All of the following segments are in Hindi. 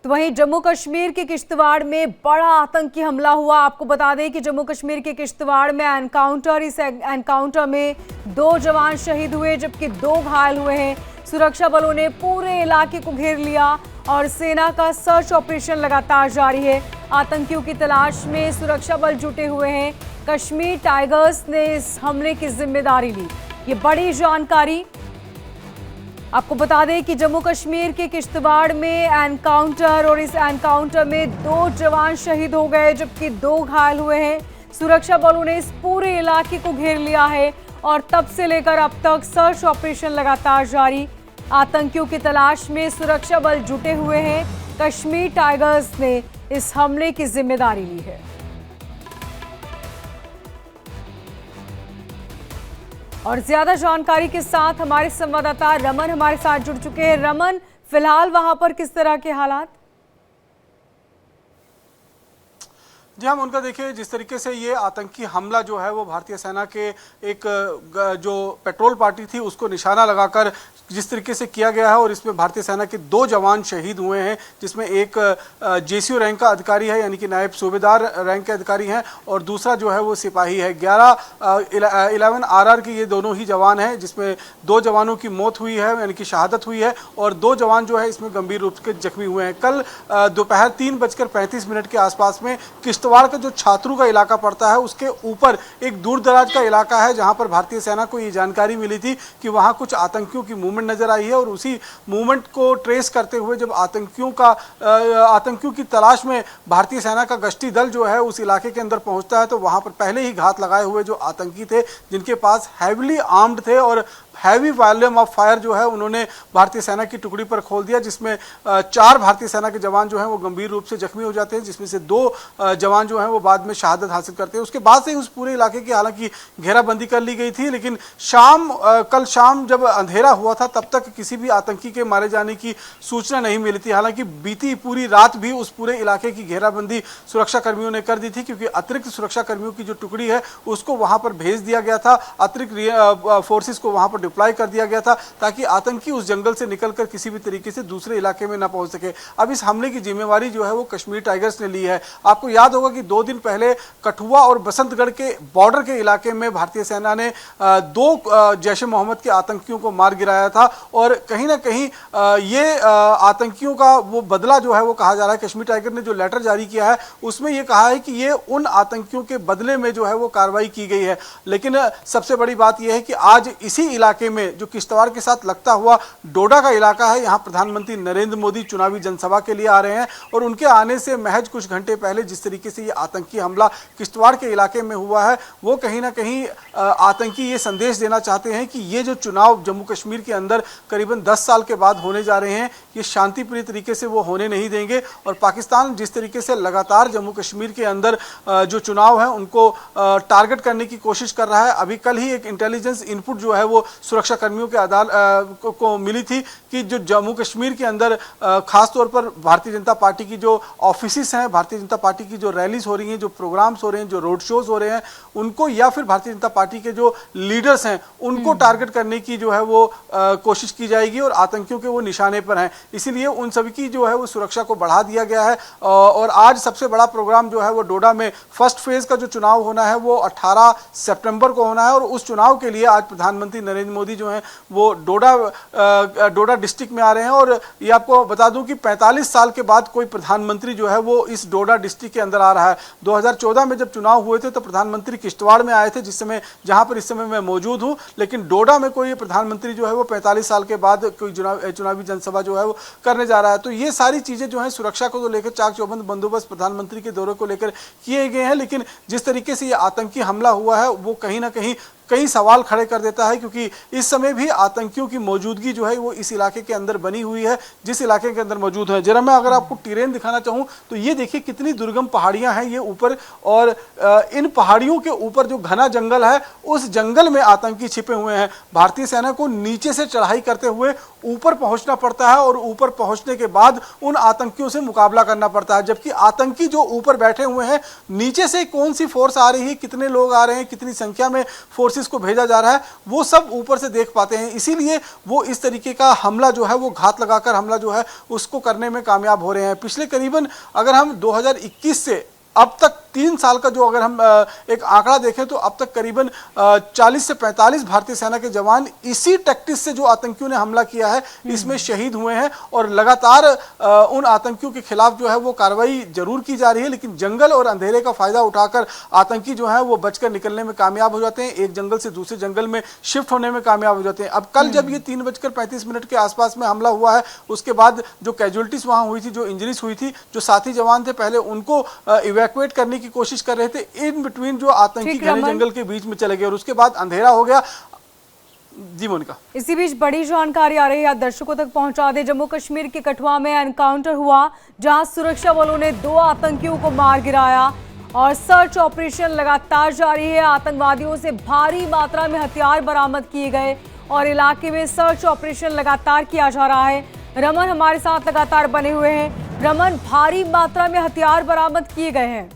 तो वहीं जम्मू कश्मीर के किश्तवाड़ में बड़ा आतंकी हमला हुआ। आपको बता दें कि जम्मू कश्मीर के किश्तवाड़ में इस एनकाउंटर में 2 जवान शहीद हुए जबकि 2 घायल हुए हैं। सुरक्षा बलों ने पूरे इलाके को घेर लिया और सेना का सर्च ऑपरेशन लगातार जारी है। आतंकियों की तलाश में सुरक्षा बल जुटे हुए हैं। कश्मीर टाइगर्स ने इस हमले की जिम्मेदारी ली। ये बड़ी जानकारी। आपको बता दें कि जम्मू कश्मीर के किश्तवाड़ में एनकाउंटर और इस एनकाउंटर में 2 जवान शहीद हो गए जबकि 2 घायल हुए हैं। सुरक्षा बलों ने इस पूरे इलाके को घेर लिया है और तब से लेकर अब तक सर्च ऑपरेशन लगातार जारी। आतंकियों की तलाश में सुरक्षा बल जुटे हुए हैं। कश्मीर टाइगर्स ने इस हमले की जिम्मेदारी ली है। और ज्यादा जानकारी के साथ हमारे संवाददाता रमन हमारे साथ जुड़ चुके हैं। रमन, फिलहाल वहां पर किस तरह के हालात? जी हम उनका देखिए, जिस तरीके से ये आतंकी हमला जो है वो भारतीय सेना के एक जो पेट्रोल पार्टी थी उसको निशाना लगाकर जिस तरीके से किया गया है और इसमें भारतीय सेना के 2 जवान शहीद हुए हैं, जिसमें एक जेसीओ रैंक का अधिकारी है यानी कि नायब सूबेदार रैंक के अधिकारी हैं और दूसरा जो है वो सिपाही है। 11 आरआर के ये दोनों ही जवान हैं, जिसमें 2 जवानों की मौत हुई है यानी कि शहादत हुई है और 2 जवान जो है इसमें गंभीर रूप से जख्मी हुए हैं। कल दोपहर 3:35 के आसपास में किश्तवाड़ का जो छात्रू का इलाका पड़ता है उसके ऊपर एक दूर दराज का इलाका है जहां पर भारतीय सेना को ये जानकारी मिली थी कि वहां कुछ आतंकियों की मूवमेंट नजर आई है और उसी मूवमेंट को ट्रेस करते हुए जब आतंकियों की तलाश में भारतीय सेना का गश्ती दल जो है उस इलाके के अंदर पहुंचता है तो वहां पर पहले ही घात लगाए हुए जो आतंकी थे, जिनके पास हैवीली आर्म्ड थे और हैवी वॉल्यूम ऑफ फायर जो है उन्होंने भारतीय सेना की टुकड़ी पर खोल दिया, जिसमें 4 भारतीय सेना के जवान जो हैं वो गंभीर रूप से जख्मी हो जाते हैं, जिसमें से 2 जवान जो हैं वो बाद में शहादत हासिल करते हैं। उसके बाद से उस पूरे इलाके की हालांकि घेराबंदी कर ली गई थी, लेकिन कल शाम जब अंधेरा हुआ था तब तक किसी भी आतंकी के मारे जाने की सूचना नहीं मिली थी। हालांकि बीती पूरी रात भी उस पूरे इलाके की घेराबंदी सुरक्षा कर्मियों ने कर दी थी, क्योंकि अतिरिक्त सुरक्षा कर्मियों की जो टुकड़ी है उसको वहां पर भेज दिया गया था, अतिरिक्त फोर्सेस को वहां पर डिप्लॉय कर दिया गया था ताकि आतंकी उस जंगल से निकलकर किसी भी तरीके से दूसरे इलाके में ना पहुंच सके। अब इस हमले की जिम्मेवारी जो है वो कश्मीर टाइगर्स ने ली है। आपको याद होगा कि 2 दिन पहले कठुआ और बसंतगढ़ के बॉर्डर के इलाके में भारतीय सेना ने 2 जैश ए मोहम्मद के आतंकियों को मार गिराया था और कहीं ना कहीं ये आतंकियों का वो बदला जो है वो कहा जा रहा है। कश्मीर टाइगर ने जो लेटर जारी किया है उसमें ये कहा है कि ये उन आतंकियों के बदले में जो है वो कार्रवाई की गई है। लेकिन सबसे बड़ी बात यह है कि आज इसी इलाके में जो किश्तवाड़ के साथ लगता हुआ डोडा का इलाका है, यहाँ प्रधानमंत्री नरेंद्र मोदी चुनावी जनसभा के लिए आ रहे हैं और उनके आने से महज कुछ घंटे पहले जिस तरीके से ये आतंकी हमला किश्तवाड़ के इलाके में हुआ है वो कहीं ना कहीं आतंकी ये संदेश देना चाहते हैं कि ये जो चुनाव जम्मू कश्मीर के अंदर करीबन 10 साल के बाद होने जा रहे हैं ये शांतिप्रिय तरीके से वो होने नहीं देंगे। और पाकिस्तान जिस तरीके से लगातार जम्मू कश्मीर के अंदर जो चुनाव है उनको टारगेट करने की कोशिश कर रहा है। अभी कल ही एक इंटेलिजेंस इनपुट जो है वो सुरक्षा कर्मियों के को मिली थी कि जो जम्मू कश्मीर के अंदर खासतौर पर भारतीय जनता पार्टी की जो ऑफिसेस हैं, भारतीय जनता पार्टी की जो रैलीज हो रही हैं, जो प्रोग्राम्स हो रहे हैं, जो रोड शोज हो रहे हैं, उनको या फिर भारतीय जनता पार्टी के जो लीडर्स हैं उनको टारगेट करने की जो है वो कोशिश की जाएगी और आतंकियों के वो निशाने पर हैं। इसीलिए उन सभी की जो है वो सुरक्षा को बढ़ा दिया गया है। और आज सबसे बड़ा प्रोग्राम जो है वो डोडा में फर्स्ट फेज का जो चुनाव होना है वो 18 सितंबर को होना है और उस चुनाव के लिए आज प्रधानमंत्री नरेंद्र मोदी जो है वो डोडा डिस्ट्रिक्ट में आ रहे हैं। और ये आपको बता दूं कि 45 साल के बाद कोई प्रधानमंत्री जो है वो इस डोडा डिस्ट्रिक्ट के अंदर आ रहा है। 2014 में जब चुनाव हुए थे तो प्रधानमंत्री किश्तवाड़ में आए थे, जहां पर इस समय मैं मौजूद हूं, लेकिन डोडा में कोई प्रधानमंत्री जो है वो 45 साल के बाद कोई चुनावी जनसभा जो है वो करने जा रहा है। तो ये सारी चीजें जो है सुरक्षा को तो लेकर चाक चौबंद बंदोबस्त प्रधानमंत्री के दौरे को लेकर किए गए हैं, लेकिन जिस तरीके से ये आतंकी हमला हुआ है वो कहीं ना कहीं कई सवाल खड़े कर देता है, क्योंकि इस समय भी आतंकियों की मौजूदगी जो है वो इस इलाके के अंदर बनी हुई है जिस इलाके के अंदर मौजूद है। जरा मैं अगर आपको टेरेन दिखाना चाहूं तो ये देखिए कितनी दुर्गम पहाड़ियां हैं ये ऊपर, और इन पहाड़ियों के ऊपर जो घना जंगल है उस जंगल में आतंकी छिपे हुए हैं। भारतीय सेना को नीचे से चढ़ाई करते हुए ऊपर पहुंचना पड़ता है और ऊपर पहुंचने के बाद उन आतंकियों से मुकाबला करना पड़ता है। जबकि आतंकी जो ऊपर बैठे हुए हैं, नीचे से कौन सी फोर्स आ रही है, कितने लोग आ रहे हैं, कितनी संख्या में फोर्सेस को भेजा जा रहा है, वो सब ऊपर से देख पाते हैं। इसीलिए वो इस तरीके का हमला जो है, वो घात लगाकर हमला जो है उसको करने में कामयाब हो रहे हैं। पिछले करीबन अगर हम 2021 से अब तक 3 साल का जो अगर हम एक आंकड़ा देखें तो अब तक करीबन 40 से 45 भारतीय सेना के जवान इसी टैक्टिस से जो आतंकियों ने हमला किया है इसमें शहीद हुए हैं। और लगातार उन आतंकियों के खिलाफ जो है वो कार्रवाई जरूर की जा रही है, लेकिन जंगल और अंधेरे का फायदा उठाकर आतंकी जो है वो बचकर निकलने में कामयाब हो जाते हैं, एक जंगल से दूसरे जंगल में शिफ्ट होने में कामयाब हो जाते हैं। अब कल जब ये 3:35 के आसपास में हमला हुआ है, उसके बाद जो कैजुअलिटीज वहां हुई थी, जो इंजरीज हुई थी, जो साथी जवान थे पहले उनको इवैक्यूएट करने की कोशिश कर रहे थे, इन बिटवीन जो आतंकी घने जंगल के बीच में चले गए और उसके बाद अंधेरा हो गया। जी मोनिका, इसी बीच बड़ी जानकारी आ रही है, दर्शकों तक पहुंचा दे। जम्मू कश्मीर के कठुआ में एनकाउंटर हुआ, जहां सुरक्षा बलों ने 2 आतंकियों को मार गिराया और सर्च ऑपरेशन लगातार जारी है। आतंकवादियों से भारी मात्रा में हथियार बरामद किए गए और इलाके में सर्च ऑपरेशन लगातार किया जा रहा है। रमन हमारे साथ लगातार बने हुए हैं। रमन, भारी मात्रा में हथियार बरामद किए गए हैं।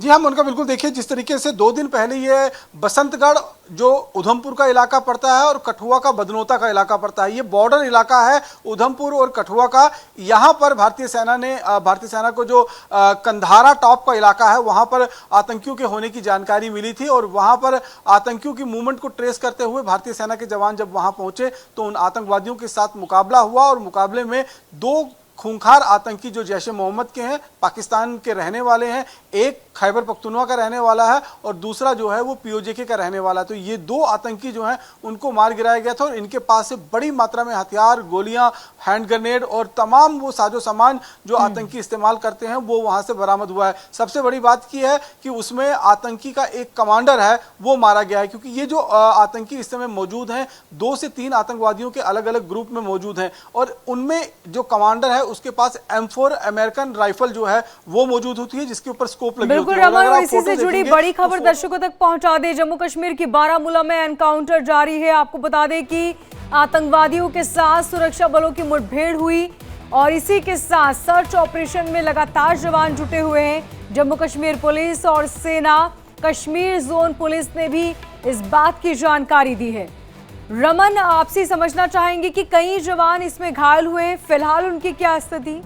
जी हाँ मोनिका, बिल्कुल। देखिए, जिस तरीके से 2 दिन पहले ये बसंतगढ़ जो उधमपुर का इलाका पड़ता है और कठुआ का बदनोता का इलाका पड़ता है, ये बॉर्डर इलाका है उधमपुर और कठुआ का। यहाँ पर भारतीय सेना को जो कंधारा टॉप का इलाका है, वहाँ पर आतंकियों के होने की जानकारी मिली थी और वहाँ पर आतंकियों की मूवमेंट को ट्रेस करते हुए भारतीय सेना के जवान जब वहाँ पहुंचे तो उन आतंकवादियों के साथ मुकाबला हुआ और मुकाबले में 2 खूंखार आतंकी जो जैश ए मोहम्मद के हैं, पाकिस्तान के रहने वाले हैं, एक खैबर पख्तूनवा का रहने वाला है और दूसरा जो है वो पीओजे का रहने वाला है। तो ये 2 आतंकी जो हैं उनको मार गिराया गया था और इनके पास से बड़ी मात्रा में हथियार, गोलियां, हैंड ग्रेनेड और तमाम वो साजो सामान जो आतंकी इस्तेमाल करते हैं वो वहां से बरामद हुआ है। सबसे बड़ी बात की है कि उसमें आतंकी का एक कमांडर है वो मारा गया है, क्योंकि ये जो आतंकी इस समय मौजूद हैं 2 से 3 आतंकवादियों के अलग अलग ग्रुप में मौजूद हैं और उनमें जो कमांडर है उसके पास M4 अमेरिकन राइफल जो है वो मौजूद होती है, जिसके ऊपर स्कोप लगी होती है। बिल्कुल रमन, इसी से जुड़ी बड़ी खबर दर्शकों तक पहुंचा दे। जम्मू कश्मीर की बारामूला में एनकाउंटर जारी है। आपको बता दें कि आतंकवादियों के साथ सुरक्षा बलों की मुठभेड़ हुई और इसी के साथ सर्च ऑपरेशन में लगातार जवान जुटे हुए हैं। जम्मू कश्मीर पुलिस और सेना, कश्मीर जोन पुलिस ने भी इस बात की जानकारी दी है। रमन, आपसे समझना चाहेंगे कि कई जवान इसमें घायल हुए हैं, फिलहाल उनकी क्या स्थिति?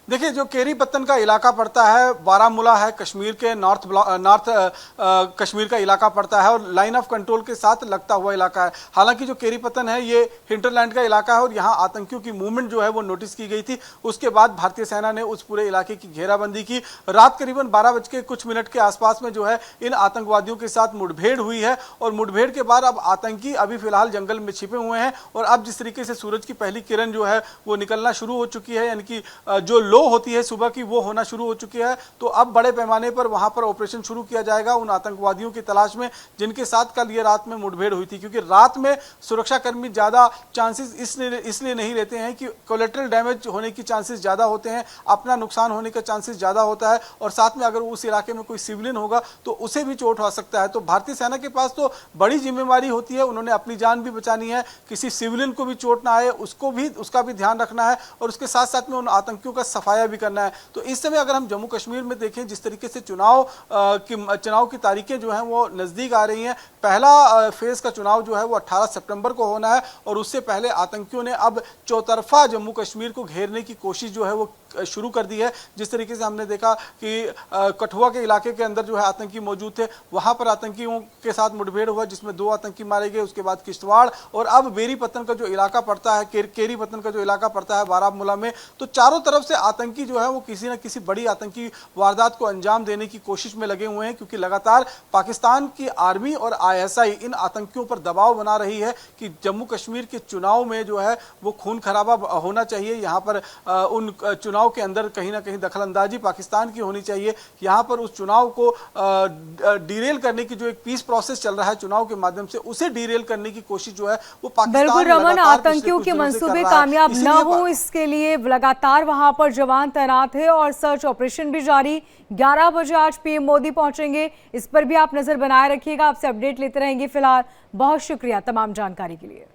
देखिए, जो केरी पत्तन का इलाका पड़ता है, बारामूला है, कश्मीर के नॉर्थ कश्मीर का इलाका पड़ता है और लाइन ऑफ कंट्रोल के साथ लगता हुआ इलाका है। हालांकि जो केरी पत्तन है ये हिंटरलैंड का इलाका है और यहाँ आतंकियों की मूवमेंट जो है वो नोटिस की गई थी। उसके बाद भारतीय सेना ने उस पूरे इलाके की घेराबंदी की। रात करीबन 12:00 के आसपास में जो है इन आतंकवादियों के साथ मुठभेड़ हुई है और मुठभेड़ के बाद अब आतंकी अभी फिलहाल जंगल में छिपे हुए हैं और अब जिस तरीके से सूरज की पहली किरण जो है वो निकलना शुरू हो चुकी है, यानी कि जो होती है सुबह की, वो होना शुरू हो चुकी है। तो अब बड़े पैमाने पर वहां पर ऑपरेशन शुरू किया जाएगा उन आतंकवादियों की तलाश में जिनके साथ कल ये रात में मुठभेड़ हुई थी, क्योंकि रात में सुरक्षाकर्मी ज्यादा चांसेस इसलिए नहीं लेते हैं कि कोलेटरल डैमेज होने की चांसेस ज्यादा होते हैं, अपना नुकसान होने का चांसेस ज्यादा होता है और साथ में अगर उस इलाके में कोई सिविलियन होगा तो उसे भी चोट हो सकता है। तो भारतीय सेना के पास तो बड़ी जिम्मेवारी होती है, उन्होंने अपनी जान भी बचानी है, किसी सिविलियन को भी चोट ना आए उसका भी ध्यान रखना है और उसके साथ साथ में उन आतंकियों का सफाया भी करना है। तो इस समय अगर हम जम्मू कश्मीर में देखें, जिस तरीके से चुनाव की तारीखें जो हैं वो नजदीक आ रही हैं। पहला फेज का चुनाव जो है वो 18 सितंबर को होना है और उससे पहले आतंकियों ने अब चौतरफा जम्मू कश्मीर को घेरने की कोशिश जो है वो शुरू कर दी है। जिस तरीके से हमने देखा कि कठुआ के इलाके के अंदर जो है आतंकी मौजूद थे, वहां पर आतंकियों के साथ मुठभेड़ हुआ जिसमें 2 आतंकी मारे गए। उसके बाद किश्तवाड़ और अब बेरी पत्तन का जो इलाका पड़ता है, केरी पत्तन का जो इलाका पड़ता है बारामूला में, तो चारों तरफ से आतंकी जो है वो किसी न किसी बड़ी आतंकी वारदात को अंजाम देने की कोशिश में लगे हुए हैं, क्योंकि लगातार पाकिस्तान की आर्मी और ISI इन आतंकियों पर दबाव बना रही है कि जम्मू कश्मीर के चुनाव में जो है वो खून खराबा होना चाहिए। यहाँ पर उन चुनाव चुनाव के अंदर कहीं ना कहीं दखलंदाजी पाकिस्तान की होनी चाहिए। यहाँ पर उस चुनाव को डीरेल करने की जो एक पीस प्रोसेस चल रहा है चुनाव के माध्यम से, उसे डीरेल करने की कोशिश जो है वो पाकिस्तान बिल्कुल रमन, आतंकियों के मंसूबे कामयाब न हो इसके लिए लगातार वहां पर जवान तैनात है और सर्च ऑपरेशन भी जारी। 11 बजे आज पीएम मोदी पहुंचेंगे, इस पर भी आप नजर बनाए रखिएगा, आपसे अपडेट लेते रहेंगे। फिलहाल बहुत शुक्रिया तमाम जानकारी के लिए।